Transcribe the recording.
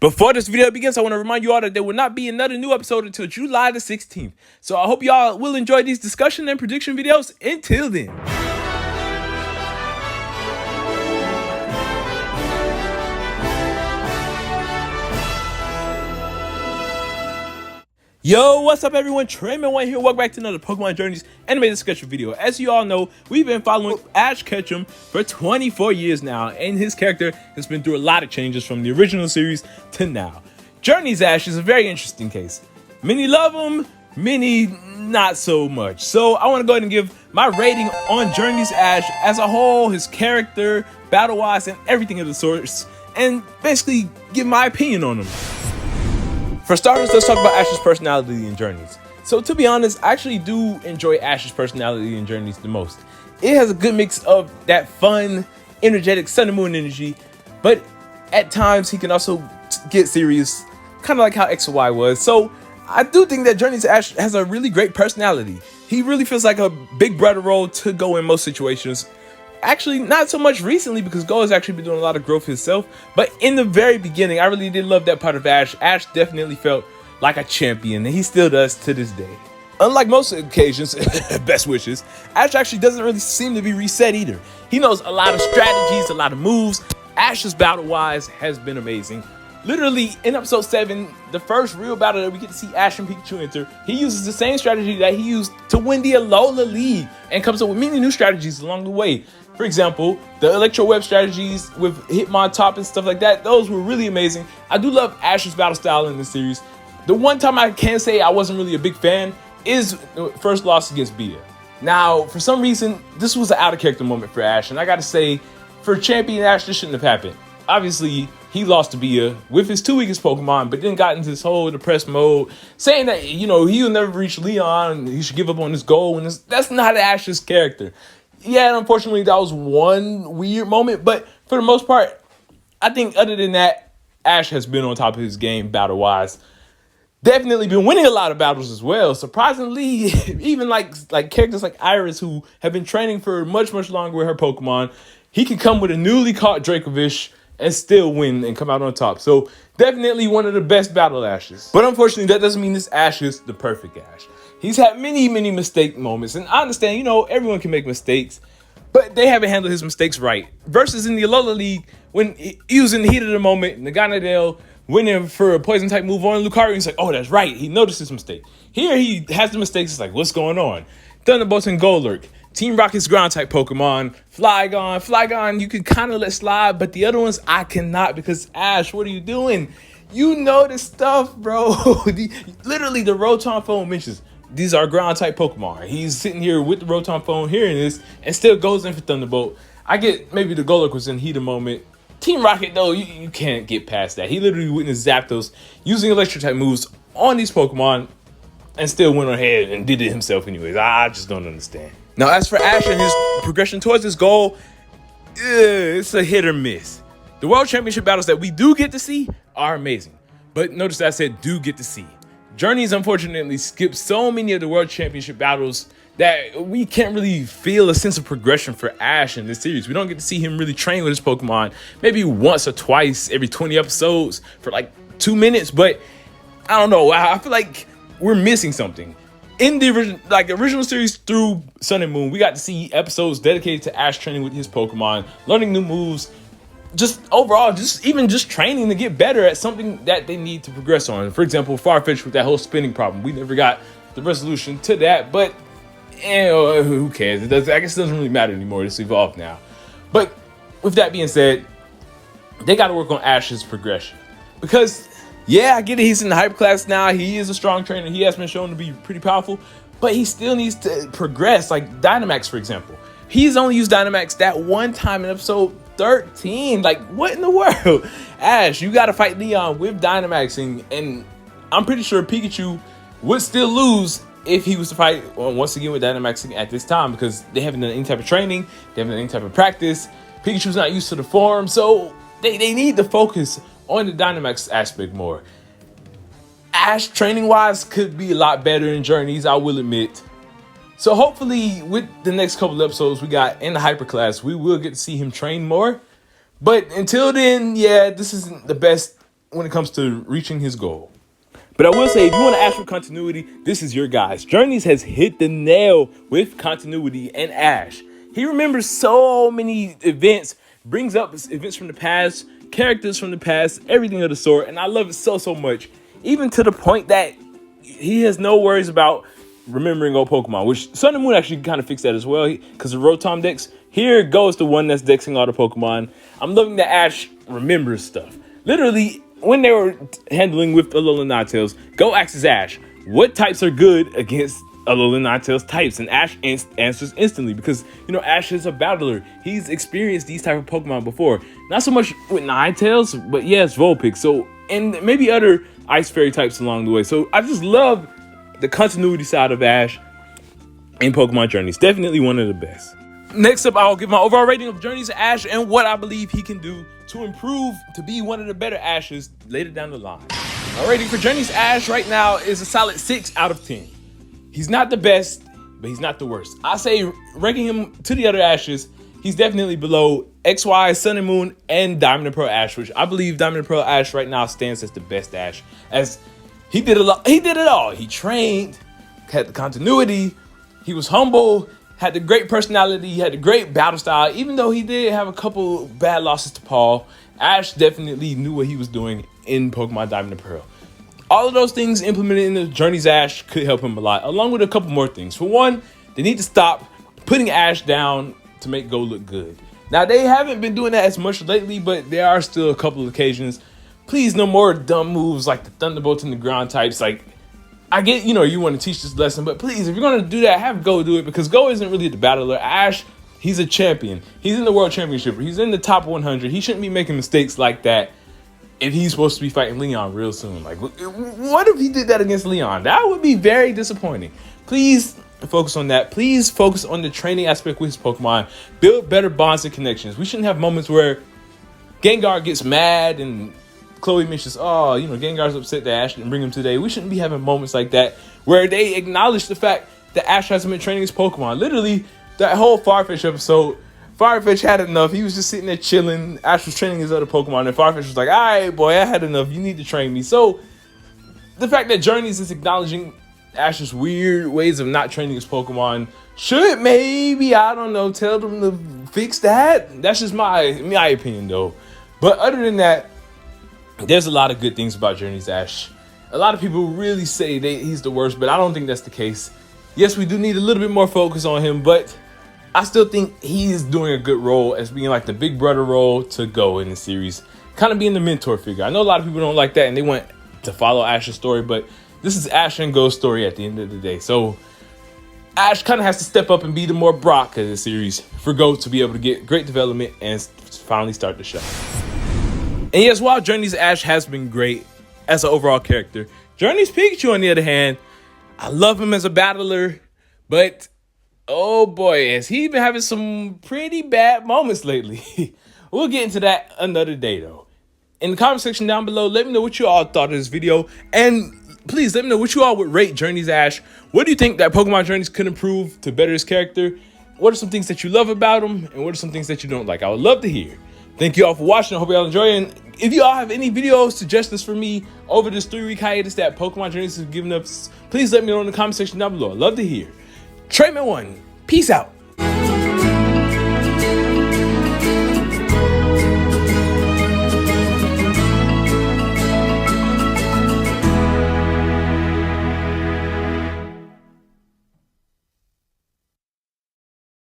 Before this video begins, I want to remind you all that there will not be another new episode until July the 16th. So I hope y'all will enjoy these discussion and prediction videos. Until then. Yo, what's up everyone? Treyman1 here. Welcome back to another Pokemon Journeys animated discussion video. As you all know, we've been following Ash Ketchum for 24 years now, and his character has been through a lot of changes from the original series to now. Journeys Ash is a very interesting case. Many love him, many not so much. So I want to go ahead and give my rating on Journeys Ash as a whole, his character, battle-wise, and everything of the sorts, and basically give my opinion on him. For starters, let's talk about Ash's personality in Journeys. So to be honest, I actually do enjoy Ash's personality in Journeys the most. It has a good mix of that fun, energetic Sun and Moon energy, but at times he can also get serious, kind of like how X and Y was. So I do think that Journeys Ash has a really great personality. He really feels like a big brother role to Go in most situations. Actually, not so much recently because Go has actually been doing a lot of growth himself. But in the very beginning, I really did love that part of Ash. Ash definitely felt like a champion, and he still does to this day. Unlike most occasions, best wishes, Ash actually doesn't really seem to be reset either. He knows a lot of strategies, a lot of moves. Ash's battle-wise has been amazing. Literally, in episode 7, the first real battle that we get to see Ash and Pikachu enter, he uses the same strategy that he used to win the Alola League and comes up with many new strategies along the way. For example, the Electro Web strategies with Hitmontop and stuff like that, those were really amazing. I do love Ash's battle style in this series. The one time I can say I wasn't really a big fan is the first loss against Bia. Now, for some reason, this was an out-of-character moment for Ash, and I gotta say, for Champion Ash, this shouldn't have happened. Obviously, he lost to Bia with his two weakest Pokemon, but then got into this whole depressed mode, saying that, he'll never reach Leon, he should give up on his goal, and that's not Ash's character. Yeah, and unfortunately, that was one weird moment, but for the most part, I think other than that, Ash has been on top of his game battle-wise. Definitely been winning a lot of battles as well. Surprisingly, even like characters like Iris, who have been training for much longer with her Pokemon, he can come with a newly caught Dracovish and still win and come out on top. So definitely one of the best battle Ashes. But unfortunately, that doesn't mean this Ash is the perfect Ash. He's had many mistake moments, and I understand, everyone can make mistakes, but they haven't handled his mistakes right. Versus in the Alola League, when he was in the heat of the moment, Naganadel went in for a poison type move on Lucario, he's like, oh, that's right, he noticed his mistake. Here he has the mistakes, it's like, what's going on? Thunderbolts and Golurk. Team Rocket's ground type Pokemon. Flygon, you can kind of let slide, but the other ones I cannot because Ash, what are you doing? You know this stuff, bro. Literally, the Rotom phone mentions these are ground type Pokemon. He's sitting here with the Rotom phone hearing this and still goes in for Thunderbolt. I get maybe the Golurk was in heat of moment. Team Rocket, though, you can't get past that. He literally witnessed Zapdos using electric type moves on these Pokemon and still went ahead and did it himself anyways. I just don't understand. Now, as for Ash and his progression towards his goal, it's a hit or miss. The World Championship battles that we do get to see are amazing. But notice that I said do get to see. Journeys, unfortunately, skips so many of the World Championship battles that we can't really feel a sense of progression for Ash in this series. We don't get to see him really train with his Pokemon maybe once or twice every 20 episodes for like 2 minutes. But I don't know. I feel like we're missing something. In the original series through Sun and Moon, we got to see episodes dedicated to Ash training with his Pokemon, learning new moves, just overall, just training to get better at something that they need to progress on. For example, Farfetch with that whole spinning problem. We never got the resolution to that, but who cares? I guess it doesn't really matter anymore. It's evolved now. But with that being said, they got to work on Ash's progression. Because, yeah, I get it. He's in the hyper class now. He is a strong trainer. He has been shown to be pretty powerful. But he still needs to progress. Like Dynamax, for example. He's only used Dynamax that one time in episode 13. Like, what in the world? Ash, you got to fight Leon with Dynamaxing. And I'm pretty sure Pikachu would still lose if he was to fight once again with Dynamaxing at this time, because they haven't done any type of training, they haven't done any type of practice. Pikachu's not used to the form, so they need to focus on the Dynamax aspect more. Ash training-wise could be a lot better in Journeys, I will admit. So hopefully with the next couple of episodes we got in the hyper class, we will get to see him train more. But until then, yeah, this isn't the best when it comes to reaching his goal. But I will say, if you want to ask for continuity, this is your guys. Journeys has hit the nail with continuity and Ash. He remembers so many events, brings up events from the past, characters from the past, everything of the sort, and I love it so much. Even to the point that he has no worries about remembering old Pokemon, which Sun and Moon actually kind of fixed that as well, because the Rotom Dex, here goes the one that's dexing all the Pokemon. I'm loving that Ash remembers stuff. Literally, when they were handling with Alolan Ninetales, go ask his Ash, what types are good against Alolan Ninetales types? And Ash answers instantly, because, you know, Ash is a battler. He's experienced these type of Pokemon before. Not so much with Ninetales, but yes, Vulpix. So, and maybe other Ice Fairy types along the way. So I just love the continuity side of Ash in Pokemon Journeys. Definitely one of the best. Next up, I'll give my overall rating of Journeys to Ash and what I believe he can do to improve to be one of the better Ashes later down the line. My rating for Journeys Ash right now is a solid 6 out of 10. He's not the best, but he's not the worst. I say ranking him to the other Ashes, he's definitely below XY, Sun and Moon, and Diamond and Pearl Ash, which I believe Diamond and Pearl Ash right now stands as the best Ash, as he did a lot. He did it all. He trained, had the continuity, he was humble, had the great personality, he had the great battle style. Even though he did have a couple bad losses to Paul, Ash definitely knew what he was doing in Pokemon Diamond and Pearl. All of those things implemented in the Journeys Ash could help him a lot, along with a couple more things. For one, they need to stop putting Ash down to make Go look good. Now, they haven't been doing that as much lately, but there are still a couple of occasions. Please, no more dumb moves like the Thunderbolt and the ground types. Like, I get, you know, you want to teach this lesson, but please, if you're going to do that, have Go do it, because Go isn't really the battler. Ash, he's a champion. He's in the World Championship. He's in the top 100. He shouldn't be making mistakes like that if he's supposed to be fighting Leon real soon. Like, what if he did that against Leon? That would be very disappointing. Please focus on that. Please focus on the training aspect with his Pokemon. Build better bonds and connections. We shouldn't have moments where Gengar gets mad and Chloe mentions, oh, you know, Gengar's upset that Ash didn't bring him today. We shouldn't be having moments like that where they acknowledge the fact that Ash hasn't been training his Pokemon. Literally, that whole Farfetch episode, Farfetch had enough. He was just sitting there chilling. Ash was training his other Pokemon, and Farfetch was like, all right, boy, I had enough. You need to train me. So the fact that Journeys is acknowledging Ash's weird ways of not training his Pokemon should maybe, I don't know, tell them to fix that. That's just my opinion, though. But other than that, there's a lot of good things about Journeys Ash. A lot of people really say he's the worst, but I don't think that's the case. Yes, we do need a little bit more focus on him, but I still think he's doing a good role as being like the big brother role to Go in the series. Kind of being the mentor figure. I know a lot of people don't like that and they want to follow Ash's story, but this is Ash and Go's story at the end of the day. So Ash kind of has to step up and be the more Brock of the series for Go to be able to get great development and finally start the show. And yes, while Journeys Ash has been great as an overall character, Journeys Pikachu, on the other hand, I love him as a battler, but oh boy, has he been having some pretty bad moments lately. We'll get into that another day, though. In the comment section down below, let me know what you all thought of this video, and please let me know what you all would rate Journeys Ash. What do you think that Pokemon Journeys could improve to better his character? What are some things that you love about him, and what are some things that you don't like? I would love to hear. Thank you all for watching. I hope you all enjoy. And if you all have any video suggestions for me over this 3-week hiatus that Pokemon Journeys has given us, please let me know in the comment section down below. I'd love to hear. Trayman1, peace out.